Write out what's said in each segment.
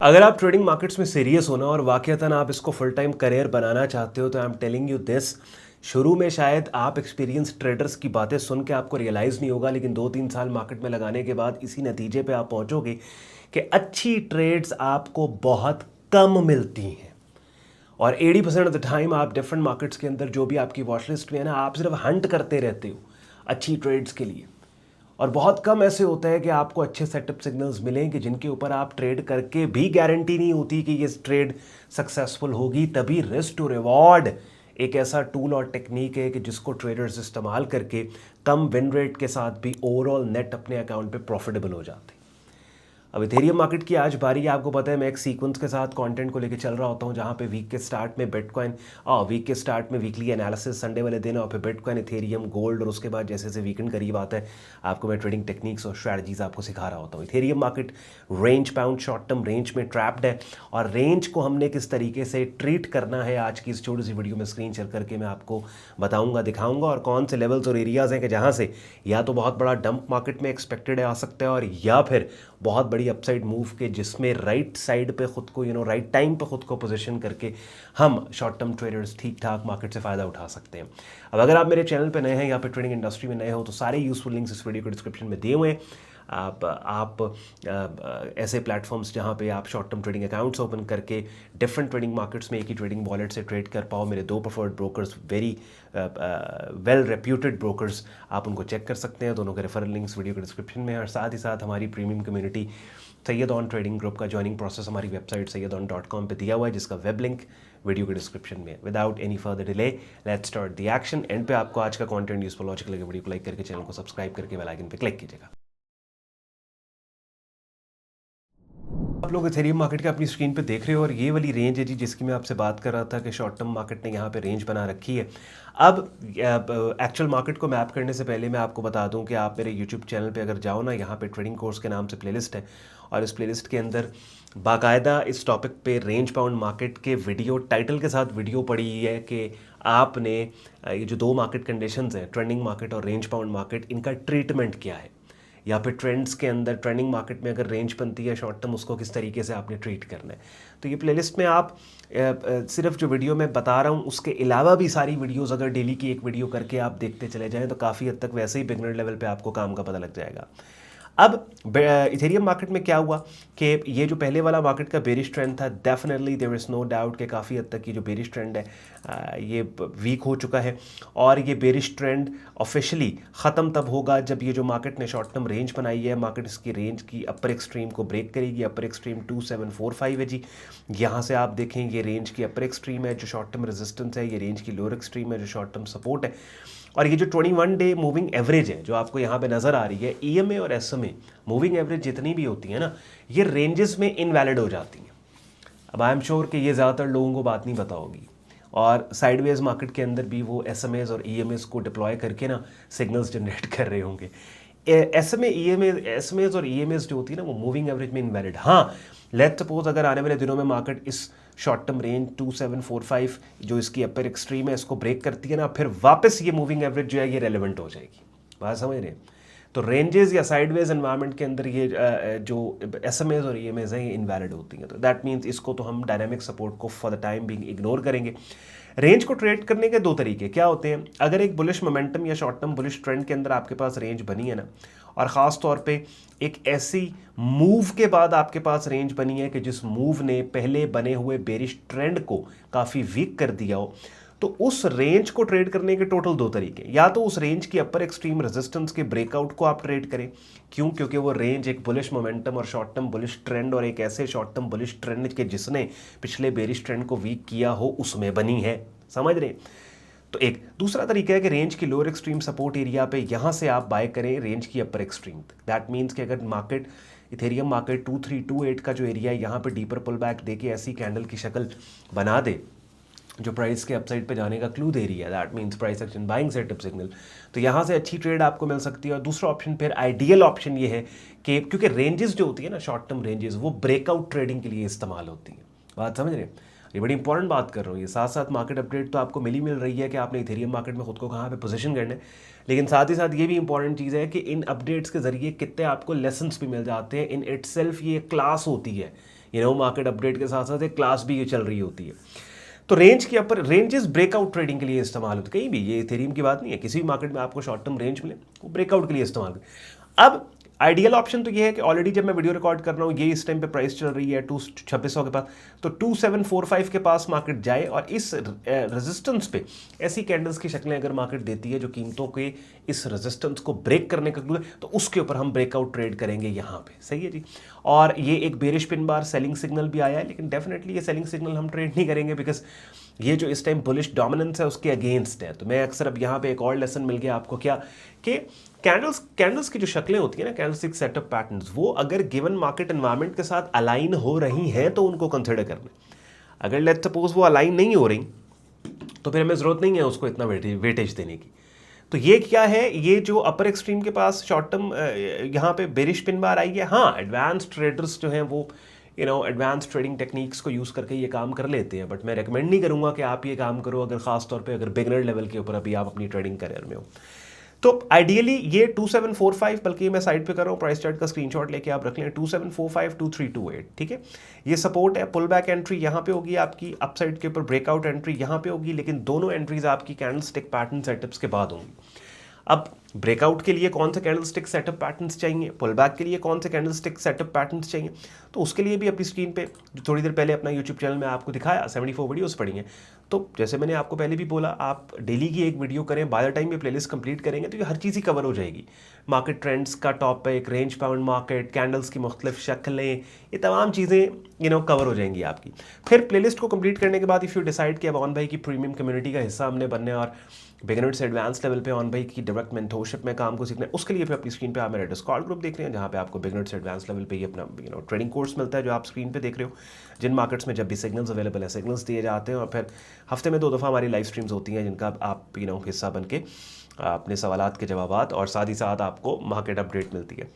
अगर आप trading markets में सीरियस होना और वाकईतन आप इसको फुल टाइम करियर बनाना चाहते हो तो I am telling you this. शुरू में शायद आप एक्सपीरियंस ट्रेडर्स की बातें सुन के आपको रियलाइज़ नहीं होगा, लेकिन 2-3 साल मार्केट में लगाने के बाद इसी नतीजे पे आप पहुंचोगे कि अच्छी ट्रेड्स आपको बहुत कम मिलती हैं। और 80% ऑफ द टाइम आप डिफरेंट मार्केट्स के अंदर जो भी आपकी वॉच लिस्ट में है ना, आप सिर्फ हंट करते रहते हो अच्छी ट्रेड्स के लिए। और बहुत कम ऐसे होता है कि आपको अच्छे सेटअप सिग्नल्स मिलें कि जिनके ऊपर आप ट्रेड करके भी गारंटी नहीं होती कि ये ट्रेड सक्सेसफुल होगी। तभी रिस्क टू रिवॉर्ड एक ऐसा टूल और टेक्निक है कि जिसको ट्रेडर्स इस्तेमाल करके कम विन रेट के साथ भी ओवरऑल नेट अपने अकाउंट पे प्रॉफिटेबल हो जाते हैं। अब इथेरियम मार्केट की आज बारी है। आपको पता है मैं एक सीक्वेंस के साथ कंटेंट को लेकर चल रहा होता हूँ, जहाँ पे वीक के स्टार्ट में बिटकॉइन वीक के स्टार्ट में वीकली एनालिसिस संडे वाले दिन, और फिर बिटकॉइन, इथेरियम, गोल्ड, और उसके बाद जैसे जैसे वीकेंड करीब आता है आपको मैं ट्रेडिंग टेक्निक्स और स्ट्रैटेजीज आपको सिखा रहा होता हूँ। Ethereum market range bound short term range में ट्रैप्ड है, और रेंज को हमने किस तरीके से ट्रीट करना है आज की इस छोटी सी वीडियो में स्क्रीन शेयर करके मैं आपको बताऊँगा, दिखाऊँगा, और कौन से लेवल्स और एरियाज़ हैं कि जहाँ से या तो बहुत बड़ा डंप मार्केट में एक्सपेक्टेड है आ सकता है, और या फिर बहुत बड़ी अपसाइड मूव के जिसमें राइट साइड पे खुद को राइट टाइम पे खुद को पोजीशन करके हम शॉर्ट टर्म ट्रेडर्स ठीक ठाक मार्केट से फ़ायदा उठा सकते हैं। अब अगर आप मेरे चैनल पे नए हैं या फिर ट्रेडिंग इंडस्ट्री में नए हो तो सारे यूजफुल लिंक्स इस वीडियो के डिस्क्रिप्शन में दिए हुए हैं। आप ऐसे प्लेटफॉर्म्स जहाँ पे आप short term trading accounts open करके डिफरेंट ट्रेडिंग मार्केट्स में एक ही ट्रेडिंग वॉलेट से ट्रेड कर पाओ। मेरे 2 preferred brokers, very well reputed brokers, आप उनको चेक कर सकते हैं। दोनों के रेफरल लिंक्स वीडियो के डिस्क्रिप्शन में है, और साथ ही साथ हमारी premium community Syed on trading group का ज्वाइनिंग प्रोसेस हमारी वेबसाइट sayyadon.com पे दिया हुआ है, जिसका वेब लिंक वीडियो के डिस्क्रिप्शन में। Without any further delay let's start the action. And पे आपको आज का कंटेंट यूजफुल लॉजिकल लगे, वीडियो को लाइक करके चैनल को सब्सक्राइब करके बेल आइकन पे क्लिक कीजिएगा। आप लोग इथेरियम मार्केट का अपनी स्क्रीन पे देख रहे हो, और ये वाली रेंज है जी जिसकी मैं आपसे बात कर रहा था कि शॉर्ट टर्म मार्केट ने यहाँ पे रेंज बना रखी है। अब एक्चुअल मार्केट को मैप करने से पहले मैं आपको बता दूं कि आप मेरे यूट्यूब चैनल पे अगर जाओ ना, यहाँ पे ट्रेडिंग कोर्स के नाम से प्लेलिस्ट है, और इस प्लेलिस्ट के अंदर बाकायदा इस टॉपिक पे रेंज बाउंड मार्केट के वीडियो टाइटल के साथ वीडियो पड़ी है कि आपने ये जो 2 मार्केट कंडीशंस हैं, ट्रेंडिंग मार्केट और रेंज बाउंड मार्केट, इनका ट्रीटमेंट क्या है, या फिर ट्रेंड्स के अंदर ट्रेंडिंग मार्केट में अगर रेंज बनती है शॉर्ट टर्म, उसको किस तरीके से आपने ट्रीट करना है। तो ये प्लेलिस्ट में आप सिर्फ जो वीडियो मैं बता रहा हूँ उसके अलावा भी सारी वीडियोस अगर डेली की एक वीडियो करके आप देखते चले जाएं तो काफ़ी हद तक वैसे ही बिगनर लेवल पे आपको काम का पता लग जाएगा। अब इथेरियम मार्केट में क्या हुआ कि ये जो पहले वाला मार्केट का बेरिश ट्रेंड था, definitely there is no doubt कि काफ़ी हद तक ये जो बेरिश ट्रेंड है ये वीक हो चुका है, और ये बेरिश ट्रेंड ऑफिशियली ख़त्म तब होगा जब ये जो मार्केट ने शॉर्ट टर्म रेंज बनाई है, मार्केट इसकी रेंज की अपर एक्सट्रीम को ब्रेक करेगी। अपर एक्सट्रीम 2745 है जी, यहाँ से आप देखें ये रेंज की अपर एक्सट्रीम है जो शॉर्ट टर्म रेजिस्टेंस है, ये रेंज की लोअर एक्सट्रीम है जो शॉर्ट टर्म सपोर्ट है, और ये जो 21 डे मूविंग एवरेज है जो आपको यहाँ पे नज़र आ रही है, ईएमए और एसएमए मूविंग एवरेज जितनी भी होती है ना, ये रेंजेस में इनवैलिड हो जाती हैं। अब आई एम श्योर कि ये ज़्यादातर लोगों को बात नहीं पता होगी, और साइडवेज मार्केट के अंदर भी वो एसएमएस और ईएमएस को डिप्लॉय करके ना सिग्नल्स जनरेट कर रहे होंगे। एसएमएस और ईएमएस जो होती है ना, वो मूविंग एवरेज में इनवैलिड। हाँ, लेट्स सपोज अगर आने वाले दिनों में मार्केट इस शॉर्ट टर्म रेंज 2745 जो इसकी अपर एक्सट्रीम है इसको ब्रेक करती है ना, फिर वापस ये मूविंग एवरेज जो है ये रेलेवेंट हो जाएगी। बात समझ रहे हैं? तो रेंजेस या साइडवेज एनवायरनमेंट के अंदर ये जो एसएमएस और ईएमएस हैं ये इनवैलिड होती हैं। तो दैट मीन्स इसको तो हम डायनामिक सपोर्ट को for the time being ignore करेंगे। रेंज को ट्रेड करने के 2 तरीके क्या होते हैं। अगर एक बुलिश मोमेंटम या शॉर्ट टर्म बुलिश ट्रेंड के अंदर आपके पास रेंज बनी है ना, और ख़ास तौर पे एक ऐसी मूव के बाद आपके पास रेंज बनी है कि जिस मूव ने पहले बने हुए बेरिश ट्रेंड को काफ़ी वीक कर दिया हो, तो उस रेंज को ट्रेड करने के टोटल 2 तरीके। या तो उस रेंज की अपर एक्सट्रीम रेजिस्टेंस के ब्रेकआउट को आप ट्रेड करें, क्यों? क्योंकि वो रेंज एक बुलिश मोमेंटम और शॉर्ट टर्म बुलिश ट्रेंड और एक ऐसे शॉर्ट टर्म बुलिश ट्रेंड के जिसने पिछले बेरिश ट्रेंड को वीक किया हो उसमें बनी है। समझ रहे? तो एक दूसरा तरीका है कि रेंज की लोअर एक्सट्रीम सपोर्ट एरिया पे यहाँ से आप बाय करें रेंज की अपर एक्सट्रीम। दैट मीन्स कि अगर मार्केट इथेरियम मार्केट 2328 का जो एरिया है यहाँ पे डीपर पुल बैक दे के ऐसी कैंडल की शक्ल बना दे जो प्राइस के अपसाइड पे जाने का क्लू दे रही है, that means price action buying setup signal, तो यहाँ से अच्छी ट्रेड आपको मिल सकती है। और दूसरा ऑप्शन फिर आइडियल ऑप्शन ये है कि क्योंकि रेंजेस जो होती है ना शॉर्ट टर्म रेंजेस, वो ब्रेकआउट ट्रेडिंग के लिए इस्तेमाल होती है। बात समझ रहे हैं? ये बड़ी इंपॉर्टेंट बात कर रहा हूँ। ये साथ साथ मार्केट अपडेट तो आपको मिल रही है कि आपने इथेरियम मार्केट में खुद को कहाँ पे पोजीशन करना है, लेकिन साथ ही साथ ये भी इंपॉर्टेंट चीज़ है कि इन अपडेट्स के जरिए कितने आपको लेसन्स भी मिल जाते हैं। इन इटसेल्फ ये क्लास होती है मार्केट अपडेट के साथ साथ एक क्लास भी ये चल रही होती है। तो रेंज के ऊपर रेंजेस ब्रेकआउट ट्रेडिंग के लिए इस्तेमाल होते हैं, कहीं भी, ये इथेरियम की बात नहीं है, किसी भी मार्केट में आपको शॉर्ट टर्म रेंज मिले वो ब्रेकआउट के लिए इस्तेमाल करें। अब आइडियल ऑप्शन तो ये है कि ऑलरेडी जब मैं वीडियो रिकॉर्ड कर रहा हूँ ये इस टाइम पे प्राइस चल रही है 2600 के पास, तो 2745 के पास मार्केट जाए और इस रेजिस्टेंस पे ऐसी कैंडल्स की शक्लें अगर मार्केट देती है जो कीमतों के इस रेजिस्टेंस को ब्रेक करने का क्लू है, तो उसके ऊपर हम ब्रेकआउट ट्रेड करेंगे यहाँ पे। सही है जी। और ये एक bearish pin bar selling signal भी आया है, लेकिन डेफिनेटली ये सेलिंग सिग्नल हम ट्रेड नहीं करेंगे बिकॉज ये जो इस टाइम बुलिश डोमिनेंस है उसके अगेंस्ट है। तो मैं अक्सर अब यहाँ पे एक और लेसन मिल गया आपको क्या, कि कैंडल्स की जो शक्लें होती है ना, कैंडलस्टिक सेटअप पैटर्न्स, वो अगर गिवन मार्केट एनवायरनमेंट के साथ अलाइन हो रही हैं तो उनको कंसिडर करना। अगर लेट्स सपोज वो अलाइन नहीं हो रही तो फिर हमें ज़रूरत नहीं है उसको इतना वेटेज देने की। तो ये क्या है, ये जो अपर एक्सट्रीम के पास शॉर्ट टर्म यहाँ पे बेरिश पिन बार आई है। हाँ, एडवांस ट्रेडर्स जो हैं वो एडवांस ट्रेडिंग टेक्निक्स को यूज़ करके ये काम कर लेते हैं, बट मैं रेकमेंड नहीं करूँगा कि आप ये काम करो अगर ख़ास तौर पे अगर बिगनर लेवल के ऊपर अभी आप अपनी ट्रेडिंग करियर में हो। तो आइडियली ये 2745, बल्कि मैं साइड पे कर रहा हूँ, प्राइस चार्ट का स्क्रीनशॉट लेके आप रख लें, 2745 2328, ठीक है। ये सपोर्ट है, पुल बैक एंट्री यहाँ पे होगी आपकी, अपसाइड के ऊपर ब्रेकआउट एंट्री यहाँ पे होगी, लेकिन दोनों एंट्रीज आपकी कैंडलस्टिक पैटर्न सेटअप्स के बाद होंगी। अब ब्रेकआउट के लिए कौन से कैंडलस्टिक सेटअप पैटर्न्स चाहिए, पुल बैक के लिए कौन से कैंडलस्टिक सेटअप पैटर्न्स चाहिए, तो उसके लिए भी अपनी स्क्रीन पे जो थोड़ी देर पहले अपना यूट्यूब चैनल में आपको दिखाया 74 वीडियोस पड़ी हैं। तो जैसे मैंने आपको पहले भी बोला, आप डेली की एक वीडियो करें, बाय द टाइम ये प्लेलिस्ट कंप्लीट करेंगे तो ये हर चीज़ ही कवर हो जाएगी। मार्केट ट्रेंड्स का topic, range bound market, candles की मुख्तलिफ शक्लें, ये तमाम चीज़ें कवर हो जाएंगी आपकी। फिर प्लेलिस्ट को कंप्लीट करने के बाद इफ़ यू डिसाइड कि अब ऑन भाई की प्रीमियम कम्युनिटी का हिस्सा हमने बनने और बिगिनर से एडवांस लेवल पे ऑन भाई की डायरेक्ट मेंटोरशिप में काम को सीखना है, उसके लिए फिर अपनी स्क्रीन पे आप मेरा डिस्कॉर्ड ग्रुप देख रहे हैं, जहाँ पे आपको बिगिनर से एडवांस लेवल पे ही अपना ट्रेडिंग कोर्स मिलता है जो आप स्क्रीन पे देख रहे हो। जिन मार्केट्स में जब भी सिग्नल्स अवेलेबल है सिग्नल्स दिए जाते हैं, और फिर हफ्ते में 2 दफ़ा हमारी लाइव स्ट्रीम्स होती हैं जिनका आप हिस्सा बन के अपने सवालात के जवाबात और साथ ही साथ आपको मार्केट अपडेट मिलती है।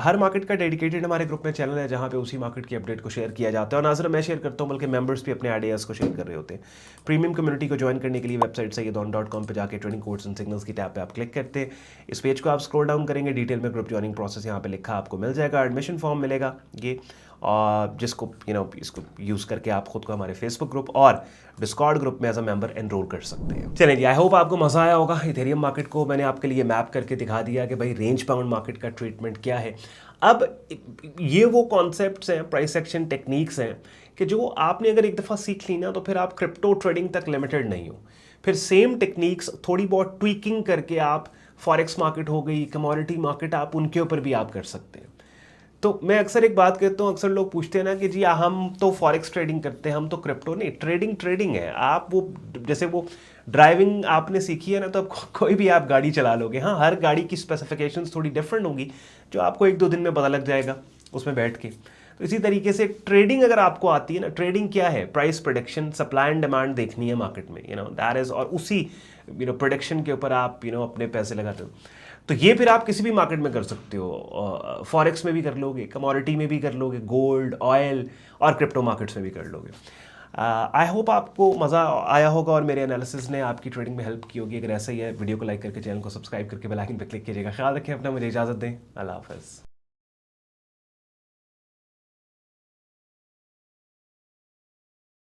हर मार्केट का डेडिकेटेड हमारे ग्रुप में चैनल है जहाँ पे उसी मार्केट की अपडेट को शेयर किया जाता है, और ना सिर्फ मैं शेयर करता हूँ बल्कि मेंबर्स भी अपने आइडियाज़ को शेयर कर रहे होते हैं। प्रीमियम कम्युनिटी को ज्वाइन करने के लिए वेबसाइट सैयदौन.com पे जाके ट्रेडिंग कोर्स एंड सिग्नल्स की टैब पे आप क्लिक करते हैं। इस पेज को आप स्क्रॉल डाउन करेंगे, डिटेल में ग्रुप ज्वाइनिंग प्रोसेस यहाँ पे लिखा आपको मिल जाएगा, एडमिशन फॉर्म मिलेगा ये, और जिसको इसको यूज़ करके आप खुद को हमारे फेसबुक ग्रुप और डिस्कॉर्ड ग्रुप में एज अ मेंबर एनरोल कर सकते हैं। चलिए जी, आई होप आपको मज़ा आया होगा। इथेरियम मार्केट को मैंने आपके लिए मैप करके दिखा दिया कि भाई रेंज बाउंड मार्केट का ट्रीटमेंट क्या है। अब ये वो कॉन्सेप्ट्स हैं, प्राइस एक्शन टेक्निक्स हैं कि जो आपने अगर एक दफ़ा सीख ली ना तो फिर आप क्रिप्टो ट्रेडिंग तक लिमिटेड नहीं हो। फिर सेम टेक्निक्स थोड़ी बहुत ट्वीकिंग करके आप फॉरेक्स मार्केट हो गई, कमोडिटी मार्केट, आप उनके ऊपर भी आप कर सकते हैं। तो मैं अक्सर एक बात कहता हूँ, अक्सर लोग पूछते हैं ना कि जी हम तो फॉरेक्स ट्रेडिंग करते हैं, हम तो क्रिप्टो नहीं। ट्रेडिंग है। आप वो जैसे वो ड्राइविंग आपने सीखी है ना, तो कोई भी आप गाड़ी चला लोगे। हाँ, हर गाड़ी की स्पेसिफिकेशंस थोड़ी डिफरेंट होंगी जो आपको 1-2 दिन में पता लग जाएगा उसमें बैठ के। तो इसी तरीके से ट्रेडिंग अगर आपको आती है ना, ट्रेडिंग क्या है, price prediction, supply and demand देखनी है मार्केट में, दैट इज, और उसी प्रेडिक्शन के ऊपर आप अपने पैसे लगाते हो। तो ये फिर आप किसी भी मार्केट में कर सकते हो, फॉरेक्स में भी कर लोगे, कमोडिटी में भी कर लोगे, गोल्ड, ऑयल और क्रिप्टो मार्केट्स में भी कर लोगे। आई होप आपको मज़ा आया होगा और मेरे एनालिसिस ने आपकी ट्रेडिंग में हेल्प की होगी। अगर ऐसा ही है, वीडियो को लाइक करके चैनल को सब्सक्राइब करके बेल आइकन पर क्लिक कीजिएगा। ख्याल रखें अपना, मुझे इजाज़त दें। अल्लाह हाफ़िज़।